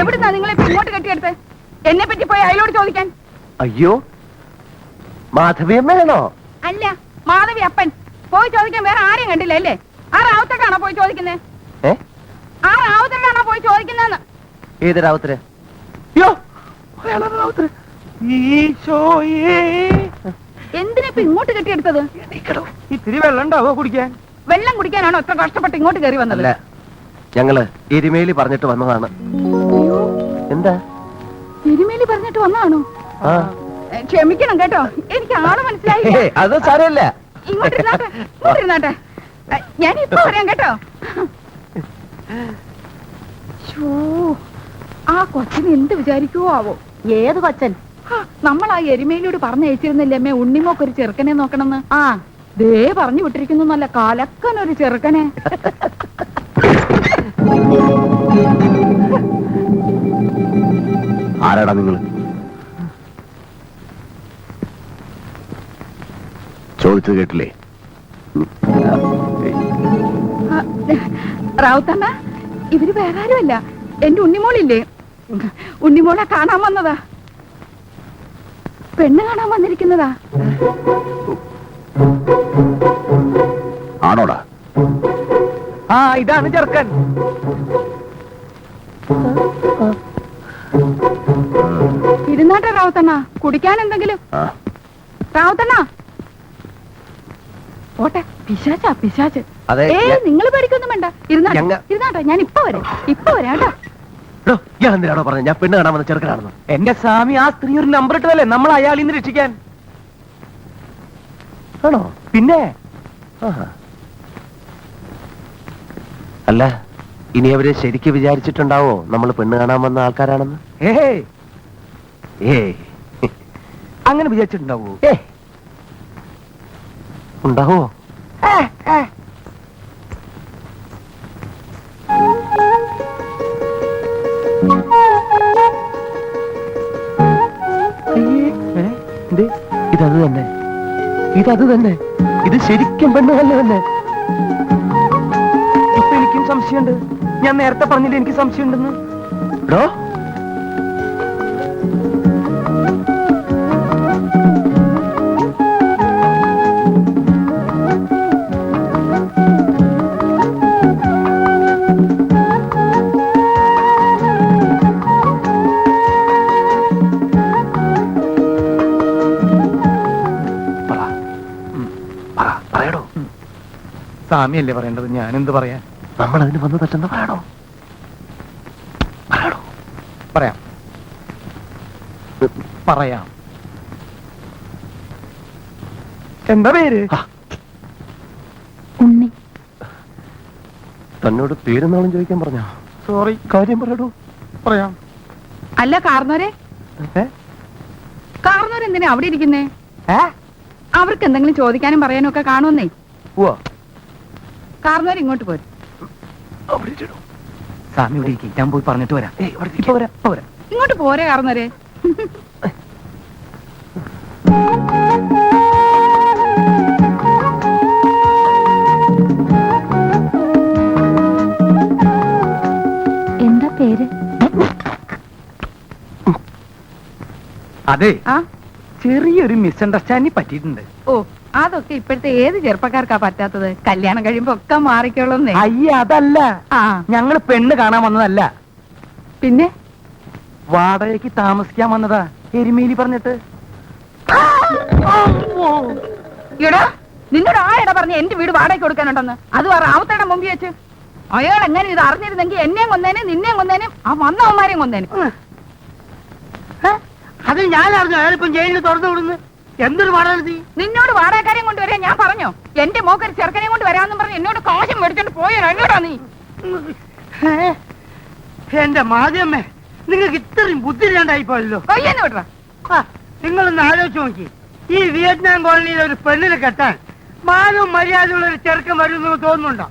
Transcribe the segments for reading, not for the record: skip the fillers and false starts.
എവിടുന്നാ നിങ്ങളെ ഇങ്ങോട്ട് കെട്ടിയെടുത്ത്? എന്നെ പറ്റി പോയി അയാളോട് ചോദിക്കാൻ. അയ്യോ, മാധവിയമ്മയാണോ? അല്ല, മാധവി അപ്പൻ. പോയി ചോദിക്കാൻ വേറെ ആരെയും കണ്ടില്ല അല്ലേ? ആ റാവുത്തട്ടാണോ പോയി ചോദിക്കുന്നത്? ആ റാവുത്തട്ടാണോ പോയി ചോദിക്കുന്നതെന്ന്? ഏത് റാവുത്തര്? എന്തിനിപ്പ ഇങ്ങോട്ട് കെട്ടിയെടുത്തത്? ഇത്തിരി വെള്ളം ഉണ്ടാവോ കുടിക്കാൻ? വെള്ളം കുടിക്കാനാണോ ഇത്ര കഷ്ടപ്പെട്ട് ഇങ്ങോട്ട് കയറി വന്നത്? ഞങ്ങള് എരുമേലി പറഞ്ഞിട്ട് വന്നതാണ്. എന്താ എരുമേലി പറഞ്ഞിട്ട് വന്നതാണോ? ക്ഷമിക്കണം കേട്ടോ, എനിക്ക് ആള് മനസ്സിലായി. അത് സാരമില്ല. ഇങ്ങോട്ടിരുന്നാട്ടെ, ഞാനിപ്പോ പറയാം കേട്ടോ. ആ കൊച്ചന് എന്ത് വിചാരിക്കുവോ ആവോ? ഏത് കൊച്ചൻ? നമ്മൾ ആ എരുമേലിയോട് പറഞ്ഞയച്ചിരുന്നില്ലേ അമ്മേ, ഉണ്ണിമോക്കൊരു ചെറുക്കനെ നോക്കണമെന്ന്? ആ ദേ പറഞ്ഞു വിട്ടിരിക്കുന്നു, നല്ല കലക്കനൊരു ചെറുക്കനെ. ആരാടാ നിങ്ങള്? ചോദിച്ചത് കേട്ടില്ലേ? റാവുത്തണ്ണ, ഇവര് വേറെ ആരുമല്ല, എന്റെ ഉണ്ണിമോളില്ലേ, ഉണ്ണിമോളെ കാണാൻ വന്നതാ. പെണ്ണ് കാണാൻ വന്നിരിക്കുന്നതാ. ആണോടാ? ആ, ഇതാണ് ചെറുക്കൻ. ഇരുന്നാട്ടെ റാവുത്തണ്ണ, കുടിക്കാൻ എന്തെങ്കിലും. റാവുത്തണ്ണ ഓട്ടെ, പിശാച്ചാ പിശാച്ച്. നിങ്ങൾ പേടിക്കൊന്നും വേണ്ട, ഇരുന്നാട്ടെ, ഞാൻ ഇപ്പൊ വരാം കേട്ടോ. എന്തിനാണോ പറഞ്ഞത് ഞാൻ പെണ്ണ് കാണാൻ വന്ന ചെറുക്കനാണെന്ന്? എന്റെ സ്വാമി, ആ സ്ത്രീ ഒരു നമ്പർ ഇട്ടതല്ലേ നമ്മൾ അയാളിൽ നിന്ന് രക്ഷിക്കാൻ. ആണോ? പിന്നെ അല്ല, ഇനി അവര് ശരിക്ക് വിചാരിച്ചിട്ടുണ്ടാവോ നമ്മൾ പെണ്ണ് കാണാൻ വന്ന ആൾക്കാരാണെന്ന്? അങ്ങനെ വിചാരിച്ചിട്ടുണ്ടാവോ? ഉണ്ടാവോ? ഇതത് തന്നെ, ഇതത് തന്നെ, ഇത് ശരിക്കും പെണ്ണ് തന്നെ. ഇപ്പൊ എനിക്കും സംശയമുണ്ട്. ഞാൻ നേരത്തെ പറഞ്ഞില്ല എനിക്ക് സംശയമുണ്ടെന്ന്. സ്വാമിയല്ലേ പറയേണ്ടത്, ഞാനെന്ത് പറയാൻ? നമ്മൾ അതിന് വന്ന് തെറ്റെന്ന് പറയണോ? പറയാം. എന്താ പേര്? ഉണ്ണി. തന്നോട് പേരെന്നാളും ചോദിക്കാൻ പറഞ്ഞോ? സോറി. കാര്യം പറയടോ. പറയാം. അല്ല കാർന്നോരെ, എന്തിനാ അവിടെ ഇരിക്കുന്നേ? അവർക്ക് എന്തെങ്കിലും ചോദിക്കാനും പറയാനും ഒക്കെ കാണുമെന്നേ. കാർന്നോര് ഇങ്ങോട്ട് പോരും. സ്വാമി ഇവിടെ ഇരിക്കും, ഞാൻ പോയി പറഞ്ഞിട്ട് വരാം. ഇങ്ങോട്ട് പോരെ കാർന്നോരെ. എന്താ പേര്? അതെ, ചെറിയൊരു മിസ്അണ്ടർസ്റ്റാൻഡിങ് പറ്റിയിട്ടുണ്ട്. ഓ, അതൊക്കെ ഇപ്പോഴത്തെ ഏത് ചെറുപ്പക്കാർക്കാ പറ്റാത്തത്? കല്യാണം കഴിയുമ്പോ ഒക്കെ മാറിക്കോളുന്നേ. അയ്യ, അതല്ല, ഞങ്ങള് പെണ്ണ് കാണാൻ വന്നതല്ല. പിന്നെ വാടകയ്ക്ക് താമസിക്കാൻ വന്നതാ, എരുമേലി പറഞ്ഞിട്ട്. എടാ, നിന്നോട് ആയടാ പറഞ്ഞ എന്റെ വീട് വാടകയ്ക്ക് കൊടുക്കാനുണ്ടെന്ന്? അത് റാവുത്തയുടെ മുമ്പിൽ വെച്ച് അയാൾ എങ്ങനെ ഇത് അറിഞ്ഞിരുന്നെങ്കിൽ എന്നെയും കൊന്നേനും നിന്നെയും കൊന്നേനും ആ വന്നവന്മാരെയും കൊന്നേനും. അത് ഞാൻ അറിഞ്ഞു. അയാളിപ്പം ജയിലിൽ തുറന്നു വിടുന്നു. എന്തൊരു വാടക? നിന്നോട് വാടകക്കാരെയും കൊണ്ടുവരാൻ ഞാൻ പറഞ്ഞോ? എന്റെ മോക്കൊരു ചെറുക്കനെയും കൊണ്ട് വരാമെന്നും പറഞ്ഞു എന്നോട് കാശം മേടിച്ചോണ്ട് പോയോ? എന്നോടാ നീ? എന്റെ മാധ്യമേ, നിങ്ങൾക്ക് ഇത്രയും ബുദ്ധി ഇല്ലാണ്ടായിപ്പോയല്ലോ. പയ്യെന്ന് വിടറ. നിങ്ങളൊന്ന് ആലോചിച്ച് നോക്കി, ഈ വിയറ്റ്നാം കോളനിയിൽ ഒരു പെണ്ണിനെ കെട്ടാൻ മാനവും മര്യാദയുള്ള ഒരു ചെറുക്കൻ വരുമെന്ന് തോന്നുന്നുണ്ടോ?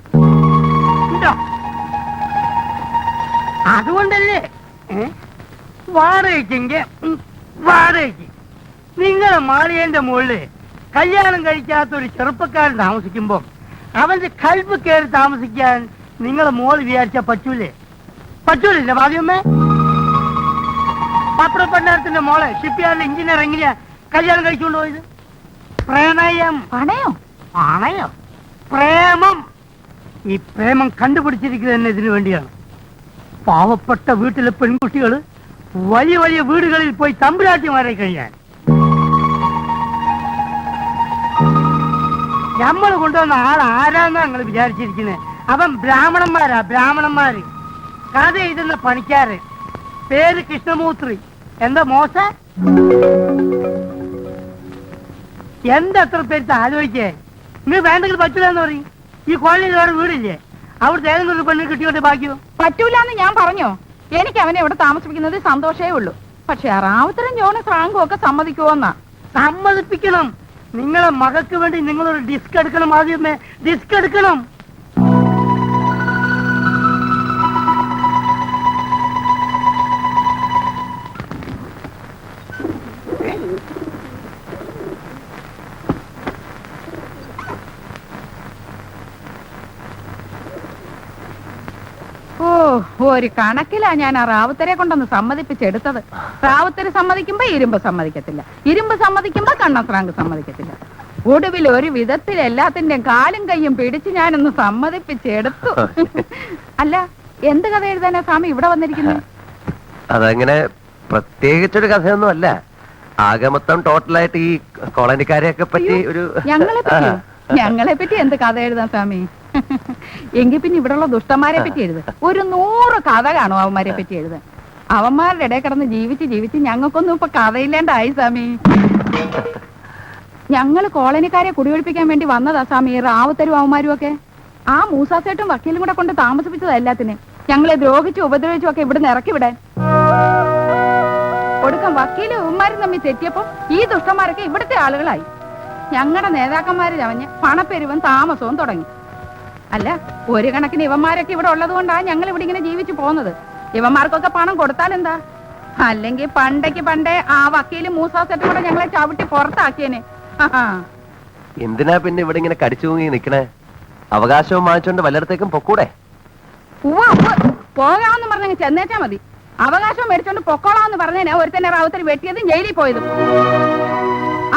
അതുകൊണ്ടല്ലേ വാടകയ്ക്കെങ്കിൽ വാടകയ്ക്ക് നിങ്ങളെ മാളിയേന്റെ മുകളില് കല്യാണം കഴിക്കാത്ത ഒരു ചെറുപ്പക്കാരൻ താമസിക്കുമ്പോ അവന്റെ കൽബ് കയറി താമസിക്കാൻ നിങ്ങളെ മോള് വിചാരിച്ചാ പറ്റൂലേ? പറ്റൂലില്ല ഭാഗ്യമ്മേ? പപ്പട പണ്ടാരത്തിന്റെ മോളെ ഷിപ്പ്യാർഡിൽ എഞ്ചിനീയർ എങ്ങനെയാ കല്യാണം കഴിച്ചുകൊണ്ട് പോയത്? പ്രണയം. പണയോ? പണയോ? പ്രേമം. ഈ പ്രേമം കണ്ടുപിടിച്ചിരിക്കുന്നത് തന്നെ ഇതിനു വേണ്ടിയാണ്. പാവപ്പെട്ട വീട്ടിലെ പെൺകുട്ടികൾ വലിയ വലിയ വീടുകളിൽ പോയി തമ്പുരാട്ടിമാരെ കഴിയാൻ. നമ്മൾ കൊണ്ടുവന്ന ആൾ ആരാന്നാ നിങ്ങൾ വിചാരിച്ചിരിക്കുന്നത്? അവൻ ബ്രാഹ്മണന്മാരാ, ബ്രാഹ്മണന്മാര്. കഥ എഴുതുന്ന പണിക്കാര്. പേര് കൃഷ്ണമൂർത്തി. എന്താ മോശ? എന്താ എത്ര പേര് ആലോചിച്ചേ? നിങ്ങൾ വേണ്ടെങ്കിൽ പറ്റൂലെന്ന് പറയും. ഈ കോളനിയിൽ വേറെ വീടില്ലേ? അവിടുത്തെ ഏതെങ്കിലും ഒരു പെണ്ണിന് കിട്ടിയോട്ടെ ബാക്കിയോ? പറ്റൂലെന്ന് ഞാൻ പറഞ്ഞോ? എനിക്ക് അവനെ ഇവിടെ താമസിപ്പിക്കുന്നത് സന്തോഷമേ ഉള്ളൂ. പക്ഷെ റാവുത്തരം ജോണും ഫ്രാങ്കും ഒക്കെ സമ്മതിക്കുമോന്നാ? സമ്മതിപ്പിക്കണം. നിങ്ങളെ മകൾക്ക് വേണ്ടി നിങ്ങളൊരു ഡിസ്ക് എടുക്കണം. ആദ്യമേ ഡിസ്ക് എടുക്കണം. ഓ, ഒരു കണക്കിലാ ഞാൻ ആ റാവുത്തരെ കൊണ്ടൊന്ന് സമ്മതിപ്പിച്ചെടുത്തത്. റാവുത്തര് സമ്മതിക്കുമ്പോ ഇരുമ്പ് സമ്മതിക്കത്തില്ല, ഇരുമ്പ് സമ്മതിക്കുമ്പോ കണ്ണസ്രാങ്ക് സമ്മതിക്കത്തില്ല. ഒടുവിൽ ഒരു വിധത്തിൽ എല്ലാത്തിന്റെയും കാലും കയ്യും പിടിച്ച് ഞാനൊന്ന് സമ്മതിപ്പിച്ചെടുത്തു. അല്ല, എന്ത് കഥ എഴുതാനാ സ്വാമി ഇവിടെ വന്നിരിക്കുന്നത്? അതങ്ങനെ പ്രത്യേകിച്ചൊരു കഥയൊന്നും അല്ല. ആകെ മൊത്തം ടോട്ടലായിട്ട് ഈ കോളനിക്കാരെയൊക്കെ പറ്റി ഒരു ഞങ്ങളെ പറ്റി എന്ത് കഥ എഴുതാൻ സ്വാമി? എങ്കിൽ പിന്നെ ഇവിടെയുള്ള ദുഷ്ടന്മാരെ പറ്റി എഴുത. ഒരു 100 കഥ കാണും അവന്മാരെ പറ്റി എഴുതാൻ. അവന്മാരുടെ ഇടയിൽ കിടന്ന് ജീവിച്ച് ജീവിച്ച് ഞങ്ങൾക്കൊന്നും ഇപ്പൊ കഥയില്ലാണ്ടായി സ്വാമി. ഞങ്ങള് കോളനിക്കാരെ കുടിയൊഴിപ്പിക്കാൻ വേണ്ടി വന്നതാ സ്വാമി റാവുത്തരും അവന്മാരും ഒക്കെ. ആ മൂസാസേട്ടും വക്കീലും കൂടെ കൊണ്ട് താമസിപ്പിച്ചതാ എല്ലാത്തിനും. ഞങ്ങളെ ദ്രോഹിച്ചും ഉപദ്രവിച്ചും ഒക്കെ ഇവിടുന്ന് ഇറക്കി വിടാൻ. ഒടുക്കം വക്കീലും അവന്മാരും തമ്മിൽ തെറ്റിയപ്പോ ഈ ദുഷ്ടന്മാരൊക്കെ ഇവിടുത്തെ ആളുകളായി. ഞങ്ങളുടെ നേതാക്കന്മാര് ചവഞ്ഞ് പണപ്പെരുവും താമസവും തുടങ്ങി. അല്ല, ഒരു കണക്കിന് ഇവന്മാരൊക്കെ ഇവിടെ ഉള്ളത് കൊണ്ടാണ് ഞങ്ങൾ ഇവിടെ ഇങ്ങനെ ജീവിച്ചു പോകുന്നത്. ഇവന്മാർക്കൊക്കെ പണം കൊടുത്താലെന്താ? അല്ലെങ്കിൽ പണ്ടേ ആ വക്കീലും മൂസാസെറ്റും കൂടെ ഞങ്ങളെ ചവിട്ടി പുറത്താക്കിയേനെ. എന്തിനാ പിന്നെ ഇവിടെ ഇങ്ങനെ കടിച്ചു തൂങ്ങി നിക്കണേ? അവകാശവും വാങ്ങിച്ചോണ്ട് വല്ലയിടത്തേക്കും പൊക്കൂടെ? പോകാമെന്ന് പറഞ്ഞെങ്കിൽ ചെന്നേച്ചാ മതി. അവകാശം മേടിച്ചോണ്ട് പൊക്കോളാന്ന് പറഞ്ഞേനെ ഒരുത്തന്നെ റാവുത്തര് വെട്ടിയതും ജയിലിൽ പോയതും.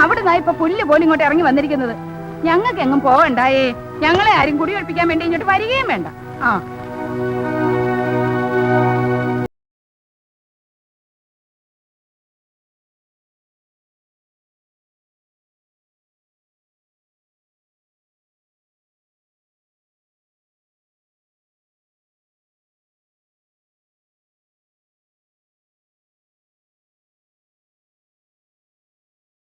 അവിടുന്ന് ഇപ്പൊ പുല്ല് പോലും ഇങ്ങോട്ട് ഇറങ്ങി വന്നിരിക്കുന്നത്. ഞങ്ങൾക്ക് എങ്ങും പോകണ്ടായേ. ഞങ്ങളെ ആരും കുടിയൊഴിപ്പിക്കാൻ വേണ്ടി ഇങ്ങോട്ട് വരികയും വേണ്ട. ആ